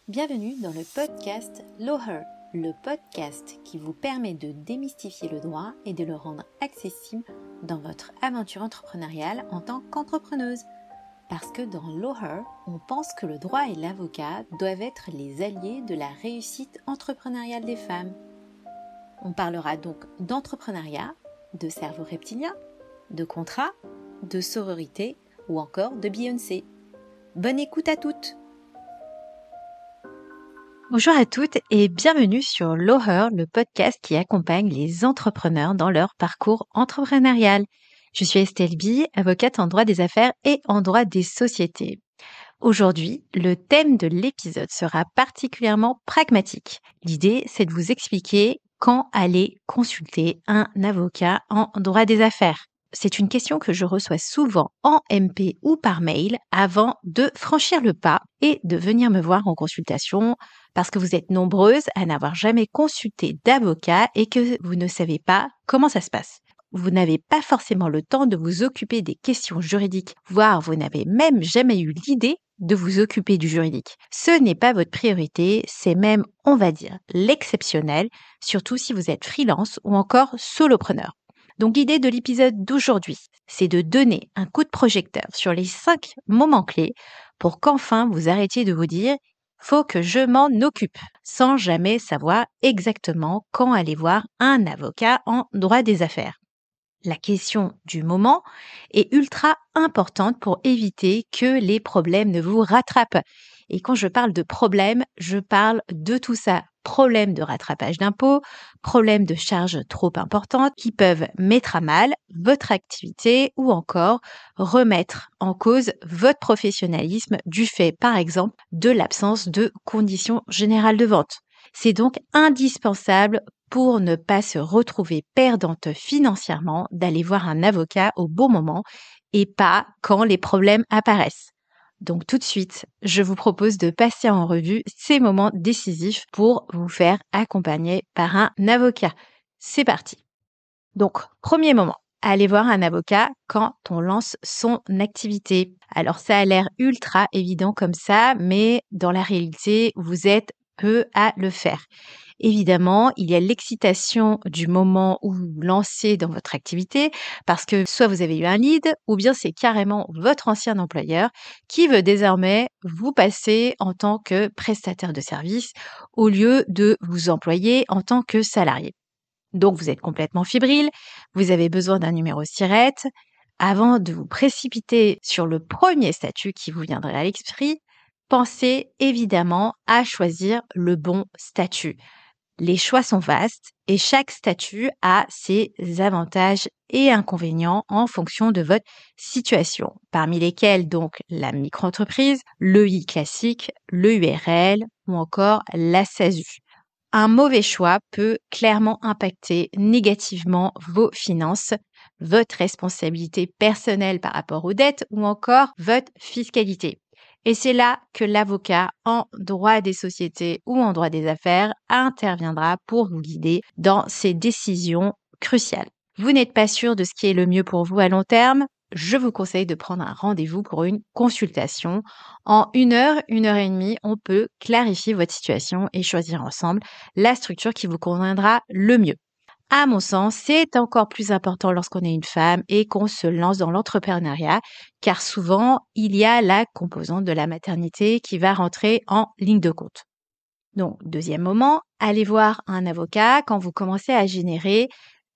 Bienvenue dans le podcast Lawher, le podcast qui vous permet de démystifier le droit et de le rendre accessible dans votre aventure entrepreneuriale en tant qu'entrepreneuse. Parce que dans Lawher, on pense que le droit et l'avocat doivent être les alliés de la réussite entrepreneuriale des femmes. On parlera donc d'entrepreneuriat, de cerveau reptilien, de contrat, de sororité ou encore de Beyoncé. Bonne écoute à toutes! Bonjour à toutes et bienvenue sur Lawher, le podcast qui accompagne les entrepreneurs dans leur parcours entrepreneurial. Je suis Estelle Bie, avocate en droit des affaires et en droit des sociétés. Aujourd'hui, le thème de l'épisode sera particulièrement pragmatique. L'idée, c'est de vous expliquer quand aller consulter un avocat en droit des affaires. C'est une question que je reçois souvent en MP ou par mail avant de franchir le pas et de venir me voir en consultation parce que vous êtes nombreuses à n'avoir jamais consulté d'avocat et que vous ne savez pas comment ça se passe. Vous n'avez pas forcément le temps de vous occuper des questions juridiques, voire vous n'avez même jamais eu l'idée de vous occuper du juridique. Ce n'est pas votre priorité, c'est même, on va dire, l'exceptionnel, surtout si vous êtes freelance ou encore solopreneur. Donc l'idée de l'épisode d'aujourd'hui, c'est de donner un coup de projecteur sur les 5 moments clés pour qu'enfin vous arrêtiez de vous dire « faut que je m'en occupe » sans jamais savoir exactement quand aller voir un avocat en droit des affaires. La question du moment est ultra importante pour éviter que les problèmes ne vous rattrapent. Et quand je parle de problème, je parle de tout ça. Problème de rattrapage d'impôts, problème de charges trop importantes qui peuvent mettre à mal votre activité ou encore remettre en cause votre professionnalisme du fait, par exemple, de l'absence de conditions générales de vente. C'est donc indispensable pour ne pas se retrouver perdante financièrement d'aller voir un avocat au bon moment et pas quand les problèmes apparaissent. Donc tout de suite, je vous propose de passer en revue ces moments décisifs pour vous faire accompagner par un avocat. C'est parti. Donc, premier moment, aller voir un avocat quand on lance son activité. Alors ça a l'air ultra évident comme ça, mais dans la réalité, vous êtes peu à le faire. Évidemment, il y a l'excitation du moment où vous lancez dans votre activité parce que soit vous avez eu un lead ou bien c'est carrément votre ancien employeur qui veut désormais vous passer en tant que prestataire de service au lieu de vous employer en tant que salarié. Donc vous êtes complètement fébrile, vous avez besoin d'un numéro SIRET. Avant de vous précipiter sur le premier statut qui vous viendrait à l'esprit, pensez évidemment à choisir le bon statut. Les choix sont vastes et chaque statut a ses avantages et inconvénients en fonction de votre situation, parmi lesquels donc la micro-entreprise, l'EI classique, le URL ou encore la SASU. Un mauvais choix peut clairement impacter négativement vos finances, votre responsabilité personnelle par rapport aux dettes ou encore votre fiscalité. Et c'est là que l'avocat en droit des sociétés ou en droit des affaires interviendra pour vous guider dans ces décisions cruciales. Vous n'êtes pas sûr de ce qui est le mieux pour vous à long terme? Je vous conseille de prendre un rendez-vous pour une consultation. En 1 heure, 1 heure et demie, on peut clarifier votre situation et choisir ensemble la structure qui vous conviendra le mieux. À mon sens, c'est encore plus important lorsqu'on est une femme et qu'on se lance dans l'entrepreneuriat, car souvent, il y a la composante de la maternité qui va rentrer en ligne de compte. Donc, deuxième moment, allez voir un avocat quand vous commencez à générer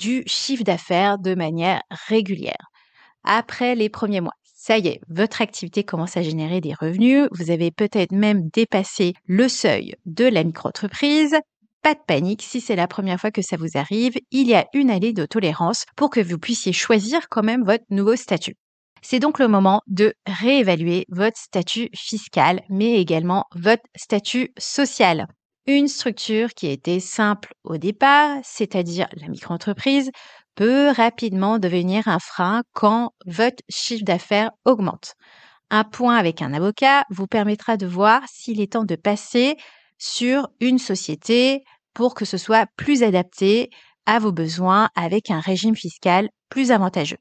du chiffre d'affaires de manière régulière. Après les premiers mois, ça y est, votre activité commence à générer des revenus, vous avez peut-être même dépassé le seuil de la micro-entreprise. Pas de panique, si c'est la première fois que ça vous arrive, il y a une année de tolérance pour que vous puissiez choisir quand même votre nouveau statut. C'est donc le moment de réévaluer votre statut fiscal, mais également votre statut social. Une structure qui était simple au départ, c'est-à-dire la micro-entreprise, peut rapidement devenir un frein quand votre chiffre d'affaires augmente. Un point avec un avocat vous permettra de voir s'il est temps de passer sur une société pour que ce soit plus adapté à vos besoins avec un régime fiscal plus avantageux.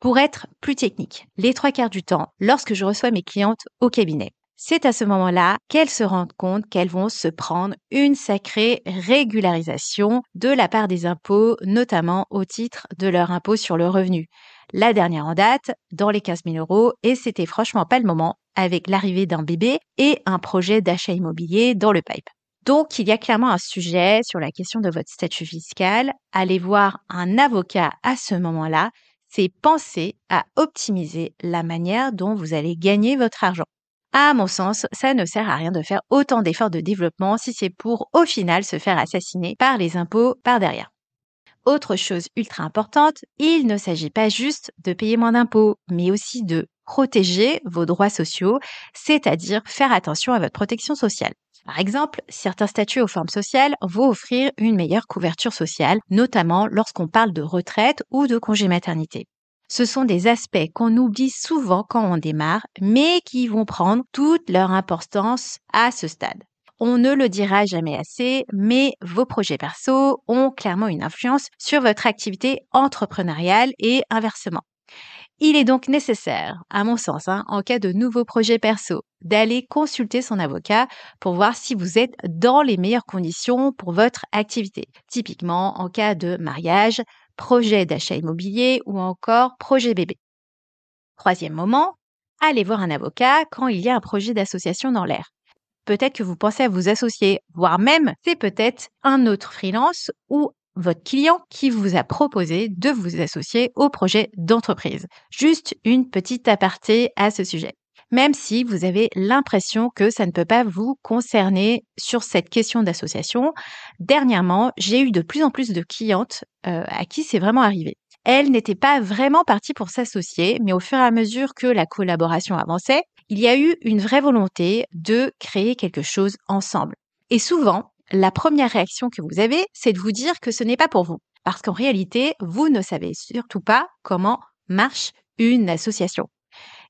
Pour être plus technique, les 3 quarts du temps, lorsque je reçois mes clientes au cabinet, C'est à ce moment-là qu'elles se rendent compte qu'elles vont se prendre une sacrée régularisation de la part des impôts, notamment au titre de leur impôt sur le revenu. La dernière en date, dans les 15 000 euros, et c'était franchement pas le moment avec l'arrivée d'un bébé et un projet d'achat immobilier dans le pipe. Donc, il y a clairement un sujet sur la question de votre statut fiscal. Allez voir un avocat à ce moment-là, c'est penser à optimiser la manière dont vous allez gagner votre argent. À mon sens, ça ne sert à rien de faire autant d'efforts de développement si c'est pour, au final, se faire assassiner par les impôts par derrière. Autre chose ultra importante, il ne s'agit pas juste de payer moins d'impôts, mais aussi de protéger vos droits sociaux, c'est-à-dire faire attention à votre protection sociale. Par exemple, certains statuts aux formes sociales vont offrir une meilleure couverture sociale, notamment lorsqu'on parle de retraite ou de congé maternité. Ce sont des aspects qu'on oublie souvent quand on démarre, mais qui vont prendre toute leur importance à ce stade. On ne le dira jamais assez, mais vos projets perso ont clairement une influence sur votre activité entrepreneuriale et inversement. Il est donc nécessaire, à mon sens, en cas de nouveaux projets perso, d'aller consulter son avocat pour voir si vous êtes dans les meilleures conditions pour votre activité. Typiquement en cas de mariage, projet d'achat immobilier ou encore projet bébé. Troisième moment, allez voir un avocat quand il y a un projet d'association dans l'air. Peut-être que vous pensez à vous associer, voire même c'est peut-être un autre freelance ou votre client qui vous a proposé de vous associer au projet d'entreprise. Juste une petite aparté à ce sujet. Même si vous avez l'impression que ça ne peut pas vous concerner sur cette question d'association, dernièrement, j'ai eu de plus en plus de clientes à qui c'est vraiment arrivé. Elles n'étaient pas vraiment parties pour s'associer, mais au fur et à mesure que la collaboration avançait, il y a eu une vraie volonté de créer quelque chose ensemble. Et souvent, la première réaction que vous avez, c'est de vous dire que ce n'est pas pour vous. Parce qu'en réalité, vous ne savez surtout pas comment marche une association.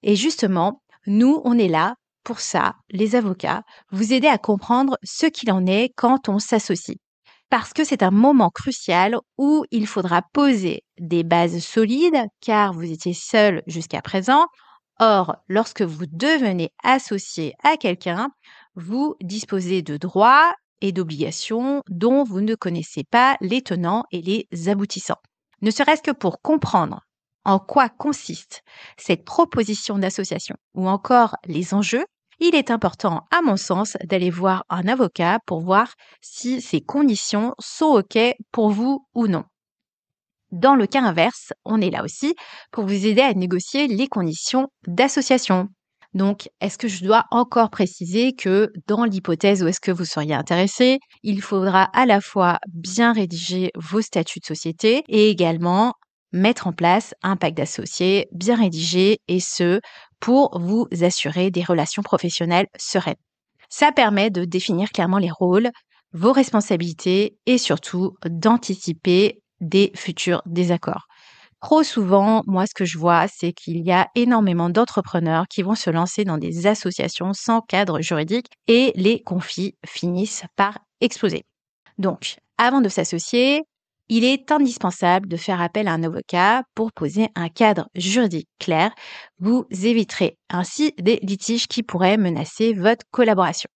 Et justement, nous, on est là pour ça, les avocats, vous aider à comprendre ce qu'il en est quand on s'associe. Parce que c'est un moment crucial où il faudra poser des bases solides car vous étiez seul jusqu'à présent. Or, lorsque vous devenez associé à quelqu'un, vous disposez de droits et d'obligations dont vous ne connaissez pas les tenants et les aboutissants. Ne serait-ce que pour comprendre en quoi consiste cette proposition d'association ou encore les enjeux, il est important, à mon sens, d'aller voir un avocat pour voir si ces conditions sont OK pour vous ou non. Dans le cas inverse, on est là aussi pour vous aider à négocier les conditions d'association. Donc, est-ce que je dois encore préciser que dans l'hypothèse où est-ce que vous seriez intéressé, il faudra à la fois bien rédiger vos statuts de société et également mettre en place un pacte d'associés bien rédigé et ce, pour vous assurer des relations professionnelles sereines. Ça permet de définir clairement les rôles, vos responsabilités et surtout d'anticiper des futurs désaccords. Trop souvent, moi, ce que je vois, c'est qu'il y a énormément d'entrepreneurs qui vont se lancer dans des associations sans cadre juridique et les conflits finissent par exploser. Donc, avant de s'associer, il est indispensable de faire appel à un avocat pour poser un cadre juridique clair. Vous éviterez ainsi des litiges qui pourraient menacer votre collaboration.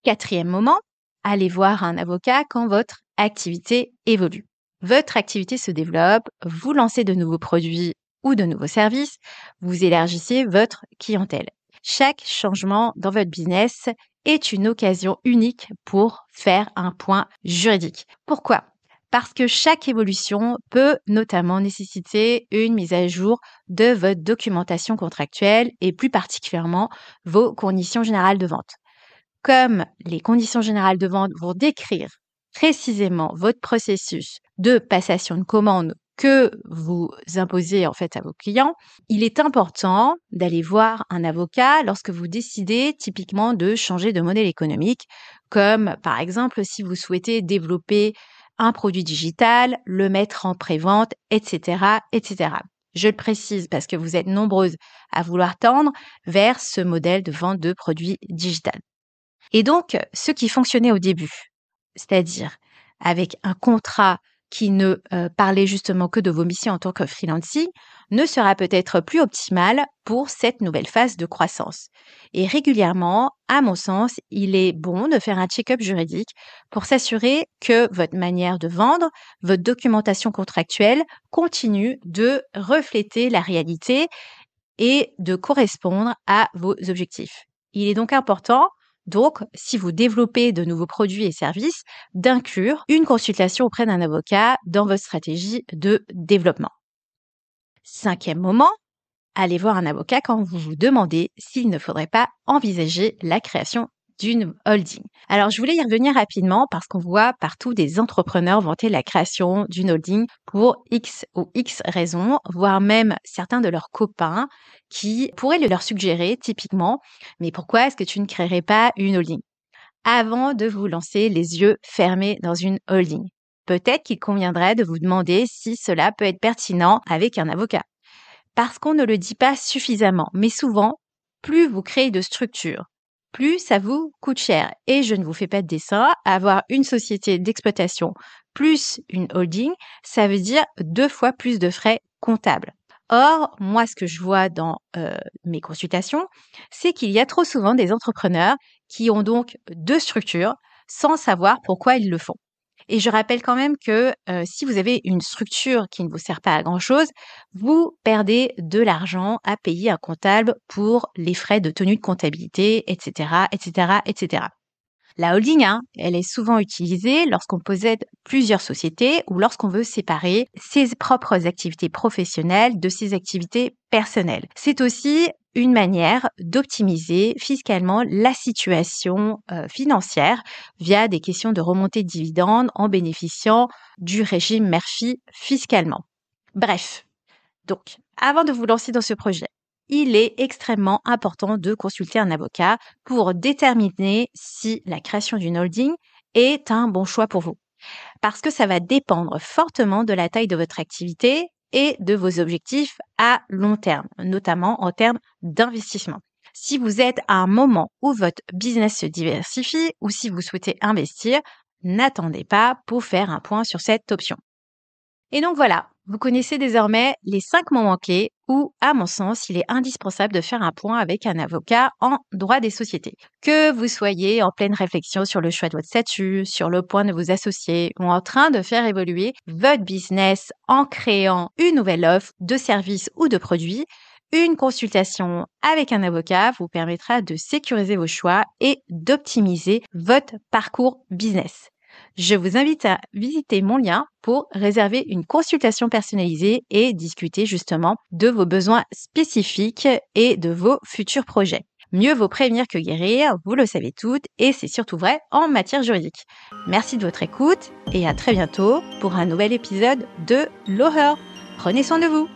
Quatrième moment, allez voir un avocat quand votre activité évolue. Votre activité se développe, vous lancez de nouveaux produits ou de nouveaux services, vous élargissez votre clientèle. Chaque changement dans votre business est une occasion unique pour faire un point juridique. Pourquoi ? Parce que chaque évolution peut notamment nécessiter une mise à jour de votre documentation contractuelle et plus particulièrement vos conditions générales de vente. Comme les conditions générales de vente vont décrire précisément votre processus de passation de commande que vous imposez en fait à vos clients, il est important d'aller voir un avocat lorsque vous décidez typiquement de changer de modèle économique, comme par exemple si vous souhaitez développer un produit digital, le mettre en pré-vente, etc., etc. Je le précise parce que vous êtes nombreuses à vouloir tendre vers ce modèle de vente de produits digital. Et donc, ce qui fonctionnait au début, c'est-à-dire avec un contrat qui ne parlait justement que de vos missions en tant que freelancing ne sera peut-être plus optimal pour cette nouvelle phase de croissance. Et régulièrement, à mon sens, il est bon de faire un check-up juridique pour s'assurer que votre manière de vendre, votre documentation contractuelle continue de refléter la réalité et de correspondre à vos objectifs. Il est donc important, si vous développez de nouveaux produits et services, d'inclure une consultation auprès d'un avocat dans votre stratégie de développement. 5e moment, allez voir un avocat quand vous vous demandez s'il ne faudrait pas envisager la création d'une holding. Alors, je voulais y revenir rapidement parce qu'on voit partout des entrepreneurs vanter la création d'une holding pour X ou X raisons, voire même certains de leurs copains qui pourraient leur suggérer typiquement « Mais pourquoi est-ce que tu ne créerais pas une holding ?» Avant de vous lancer les yeux fermés dans une holding. Peut-être qu'il conviendrait de vous demander si cela peut être pertinent avec un avocat. Parce qu'on ne le dit pas suffisamment, mais souvent, plus vous créez de structures, plus ça vous coûte cher. Et je ne vous fais pas de dessin, avoir une société d'exploitation plus une holding, ça veut dire 2 fois plus de frais comptables. Or, moi, ce que je vois dans mes consultations, c'est qu'il y a trop souvent des entrepreneurs qui ont donc 2 structures sans savoir pourquoi ils le font. Et je rappelle quand même que si vous avez une structure qui ne vous sert pas à grand-chose, vous perdez de l'argent à payer un comptable pour les frais de tenue de comptabilité, etc., etc., etc. La holding, elle est souvent utilisée lorsqu'on possède plusieurs sociétés ou lorsqu'on veut séparer ses propres activités professionnelles de ses activités personnelles. C'est aussi une manière d'optimiser fiscalement la situation financière via des questions de remontée de dividendes en bénéficiant du régime Murphy fiscalement. Bref, donc, avant de vous lancer dans ce projet, il est extrêmement important de consulter un avocat pour déterminer si la création d'une holding est un bon choix pour vous. Parce que ça va dépendre fortement de la taille de votre activité et de vos objectifs à long terme, notamment en termes d'investissement. Si vous êtes à un moment où votre business se diversifie ou si vous souhaitez investir, n'attendez pas pour faire un point sur cette option. Et donc voilà, vous connaissez désormais les 5 moments clés où, à mon sens, il est indispensable de faire un point avec un avocat en droit des sociétés. Que vous soyez en pleine réflexion sur le choix de votre statut, sur le point de vous associer ou en train de faire évoluer votre business en créant une nouvelle offre de service ou de produit, une consultation avec un avocat vous permettra de sécuriser vos choix et d'optimiser votre parcours business. Je vous invite à visiter mon lien pour réserver une consultation personnalisée et discuter justement de vos besoins spécifiques et de vos futurs projets. Mieux vaut prévenir que guérir, vous le savez toutes, et c'est surtout vrai en matière juridique. Merci de votre écoute et à très bientôt pour un nouvel épisode de Loher. Prenez soin de vous.